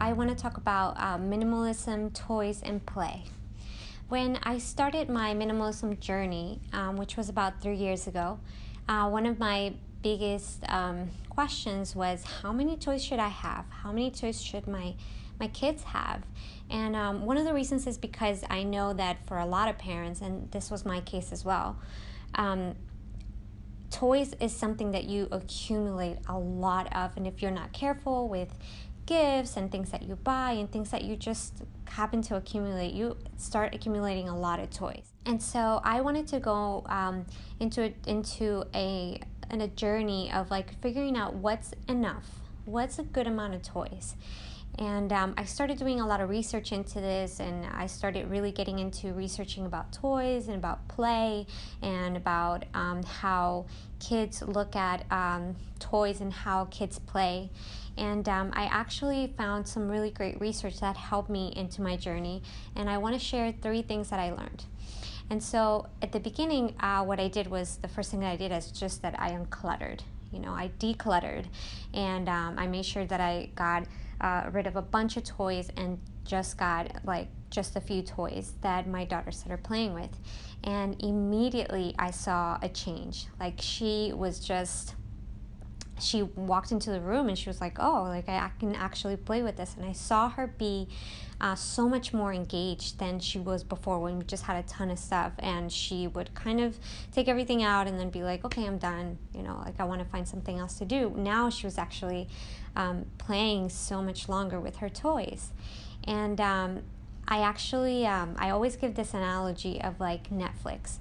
I want to talk about minimalism, toys, and play. When I started my minimalism journey, which was about 3 years ago, one of my biggest questions was, how many toys should I have? How many toys should my kids have? And one of the reasons is because I know that for a lot of parents, and this was my case as well, toys is something that you accumulate a lot of, and if you're not careful with gifts and things that you buy and things that you just happen to accumulate, you start accumulating a lot of toys. And so I wanted to go into a journey of like figuring out what's enough, what's a good amount of toys. And I started doing a lot of research into this, and I started really getting into researching about toys and about play and about how kids look at toys and how kids play. And I actually found some really great research that helped me into my journey, and I want to share 3 things that I learned. And so at the beginning, what I did was, the first thing that I did is just that I uncluttered. I decluttered, and I made sure that I got rid of a bunch of toys and just got just a few toys that my daughter started playing with. And immediately I saw a change. She walked into the room and she was like, oh, I can actually play with this. And I saw her be so much more engaged than she was before, when we just had a ton of stuff, and she would kind of take everything out and then be like, okay, I'm done, I want to find something else to do. Now she was actually playing so much longer with her toys. And I always give this analogy of like Netflix.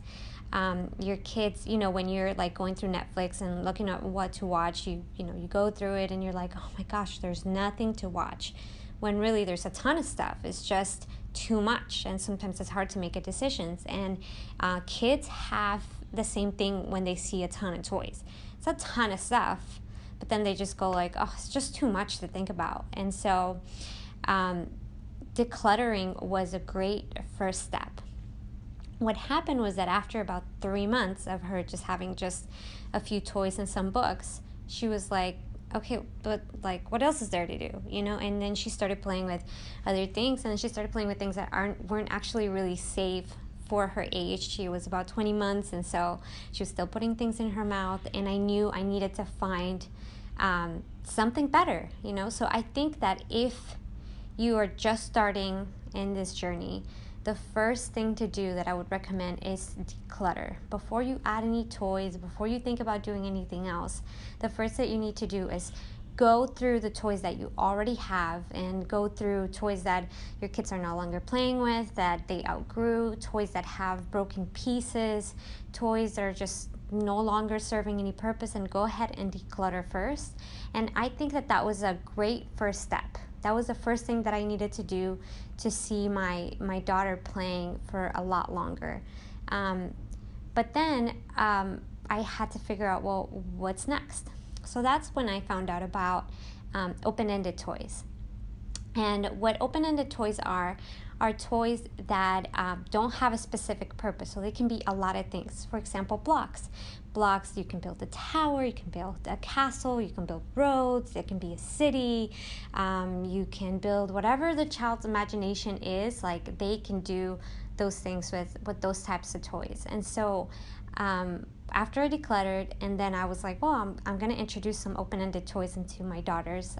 Your kids, when you're like going through Netflix and looking at what to watch, you go through it and you're like, oh my gosh, there's nothing to watch, when really there's a ton of stuff. It's just too much, and sometimes it's hard to make decisions. And kids have the same thing when they see a ton of toys. It's a ton of stuff, but then they just go like, oh, it's just too much to think about. And so decluttering was a great first step. What happened was that after about 3 months of her just having just a few toys and some books, she was like, okay, but what else is there to do, And then she started playing with other things, and then she started playing with things that weren't actually really safe for her age. She was about 20 months, and so she was still putting things in her mouth, and I knew I needed to find something better, So I think that if you are just starting in this journey, the first thing to do that I would recommend is declutter. Before you add any toys, before you think about doing anything else, the first that you need to do is go through the toys that you already have, and go through toys that your kids are no longer playing with, that they outgrew, toys that have broken pieces, toys that are just no longer serving any purpose, and go ahead and declutter first. And I think that was a great first step. That was the first thing that I needed to do to see my daughter playing for a lot longer. But then I had to figure out, well, what's next? So that's when I found out about open-ended toys. And what open-ended toys are toys that don't have a specific purpose. So they can be a lot of things. For example, blocks. Blocks, you can build a tower, you can build a castle, you can build roads, it can be a city. You can build whatever the child's imagination is, they can do those things with those types of toys. And so after I decluttered, and then I was like, well, I'm going to introduce some open-ended toys into my daughter's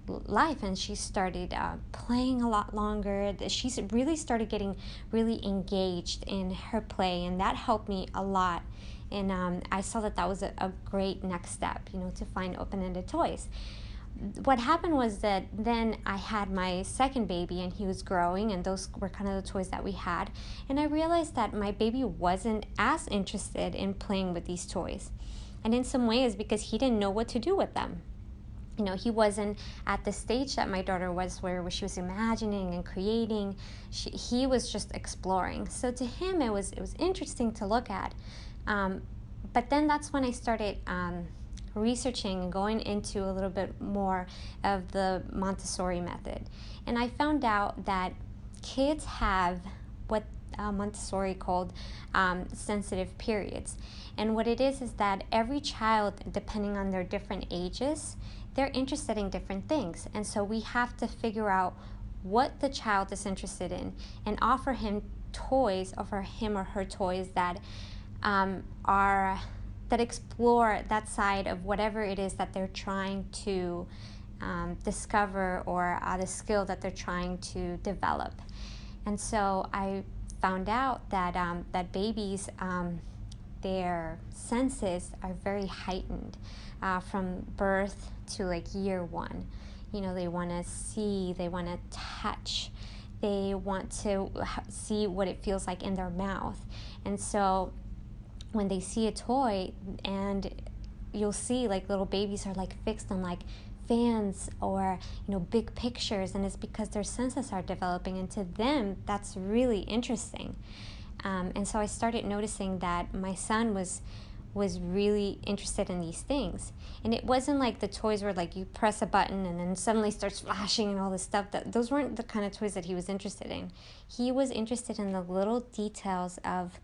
life, and she started playing a lot longer. She's really started getting really engaged in her play, and that helped me a lot. And I saw that was a great next step, to find open-ended toys. What happened was that then I had my second baby, and he was growing, and those were kind of the toys that we had. And I realized that my baby wasn't as interested in playing with these toys. And in some ways, because he didn't know what to do with them. He wasn't at the stage that my daughter was, where she was imagining and creating. He was just exploring. So to him, it was interesting to look at. But then that's when I started researching and going into a little bit more of the Montessori method. And I found out that kids have what Montessori called sensitive periods. And what it is that every child, depending on their different ages, they're interested in different things. And so we have to figure out what the child is interested in and offer him or her toys that are that explore that side of whatever it is that they're trying to discover, or the skill that they're trying to develop. And so I found out that that babies, their senses are very heightened from birth to like year one. They want to see, they want to touch, they want to see what it feels like in their mouth. And so when they see a toy, and you'll see like little babies are like fixed on like fans or big pictures, and it's because their senses are developing, and to them that's really interesting. And so I started noticing that my son was really interested in these things. And it wasn't like the toys were like you press a button and then suddenly starts flashing and all this stuff. Those weren't the kind of toys that he was interested in. He was interested in the little details of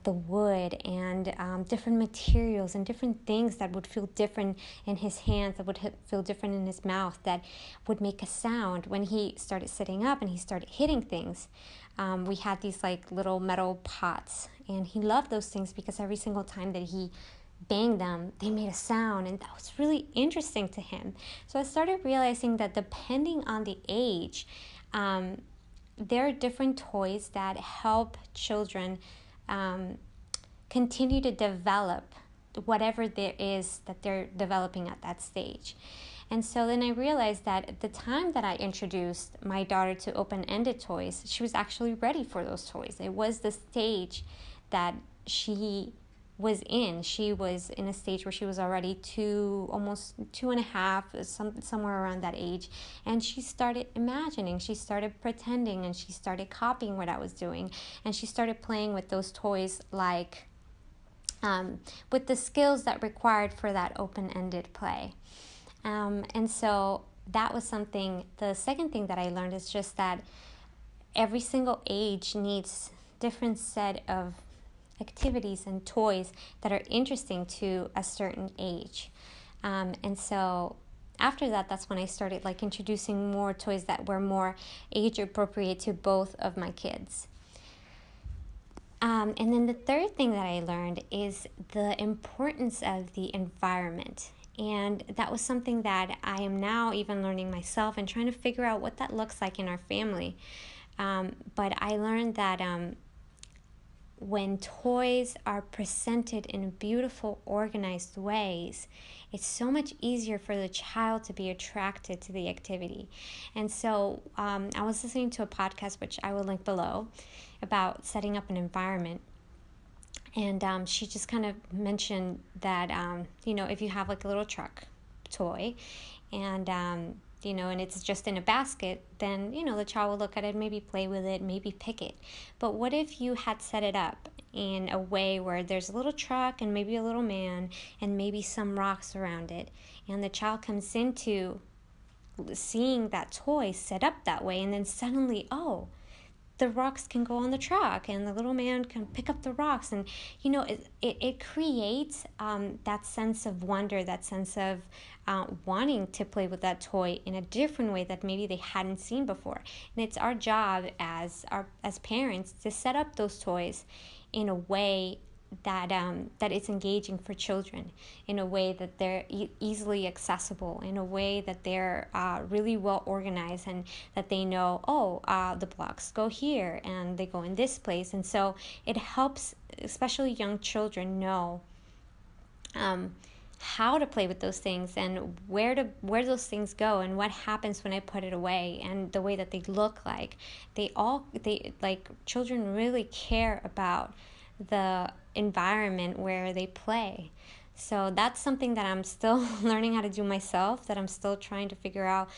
the wood and different materials and different things that would feel different in his hands, that would feel different in his mouth, that would make a sound when he started sitting up and he started hitting things. We had these like little metal pots, and he loved those things because every single time that he banged them, they made a sound, and that was really interesting to him. So I started realizing that depending on the age, there are different toys that help children continue to develop whatever there is that they're developing at that stage. And so then I realized that at the time that I introduced my daughter to open-ended toys, she was actually ready for those toys. It was the stage that she was in. She was in a stage where she was already almost 2.5, somewhere around that age. And she started imagining, she started pretending, and she started copying what I was doing. And she started playing with those toys like with the skills that required for that open-ended play. And so that was something. The second thing that I learned is just that every single age needs different set of activities and toys that are interesting to a certain age. And so after that, that's when I started like introducing more toys that were more age appropriate to both of my kids. And then the third thing that I learned is the importance of the environment. And that was something that I am now even learning myself and trying to figure out what that looks like in our family. But I learned that when toys are presented in beautiful, organized ways, it's so much easier for the child to be attracted to the activity. And so I was listening to a podcast, which I will link below, about setting up an environment. And she just kind of mentioned that, if you have like a little truck toy and, and it's just in a basket, then, the child will look at it, maybe play with it, maybe pick it. But what if you had set it up in a way where there's a little truck and maybe a little man and maybe some rocks around it, and the child comes into seeing that toy set up that way, and then suddenly, the rocks can go on the truck and the little man can pick up the rocks, and it creates that sense of wonder, that sense of wanting to play with that toy in a different way that maybe they hadn't seen before. And it's our job as parents to set up those toys in a way that it's engaging for children, in a way that they're easily accessible, in a way that they're really well organized, and that they know, the blocks go here and they go in this place. And so it helps especially young children know how to play with those things, and where those things go, and what happens when I put it away, and the way that they look like. Children really care about the environment where they play. So that's something that I'm still learning how to do myself, that I'm still trying to figure out,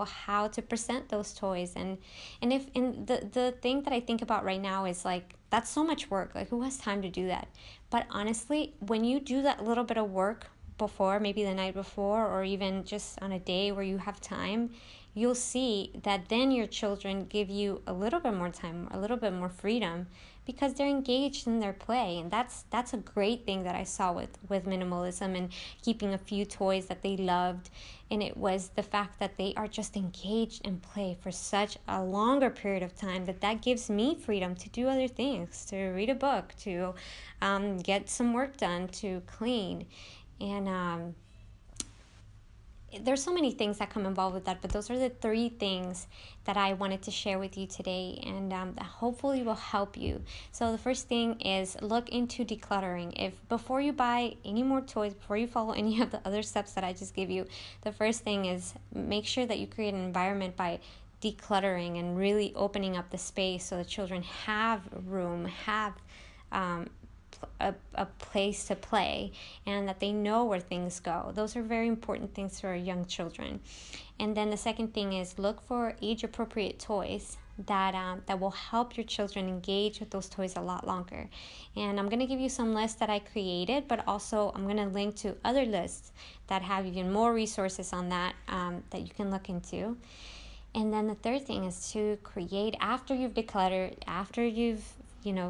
how to present those toys. And the thing that I think about right now is like, that's so much work. Like, who has time to do that? But honestly, when you do that little bit of work before, maybe the night before, or even just on a day where you have time, you'll see that then your children give you a little bit more time, a little bit more freedom, because they're engaged in their play. And that's a great thing that I saw with minimalism and keeping a few toys that they loved. And it was the fact that they are just engaged in play for such a longer period of time that gives me freedom to do other things, to read a book, to get some work done, to clean. And there's so many things that come involved with that, but those are the 3 things that I wanted to share with you today, and that hopefully will help you. So the first thing is look into decluttering. If before you buy any more toys, before you follow any of the other steps that I just gave you, the first thing is make sure that you create an environment by decluttering and really opening up the space so the children have room, have a place to play, and that they know where things go. Those are very important things for our young children. And then the second thing is look for age-appropriate toys that will help your children engage with those toys a lot longer. And I'm going to give you some lists that I created, but also I'm going to link to other lists that have even more resources on that that you can look into. And then the third thing is to create, after you've decluttered, after you've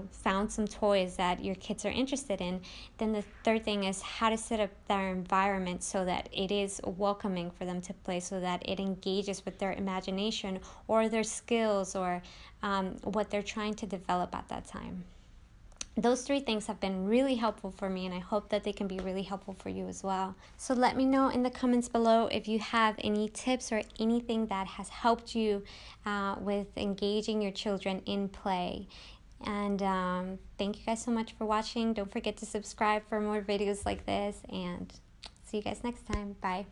found some toys that your kids are interested in, then the third thing is how to set up their environment so that it is welcoming for them to play, so that it engages with their imagination or their skills or what they're trying to develop at that time. Those 3 things have been really helpful for me, and I hope that they can be really helpful for you as well. So let me know in the comments below if you have any tips or anything that has helped you with engaging your children in play. And thank you guys so much for watching. Don't forget to subscribe for more videos like this, and see you guys next time. Bye.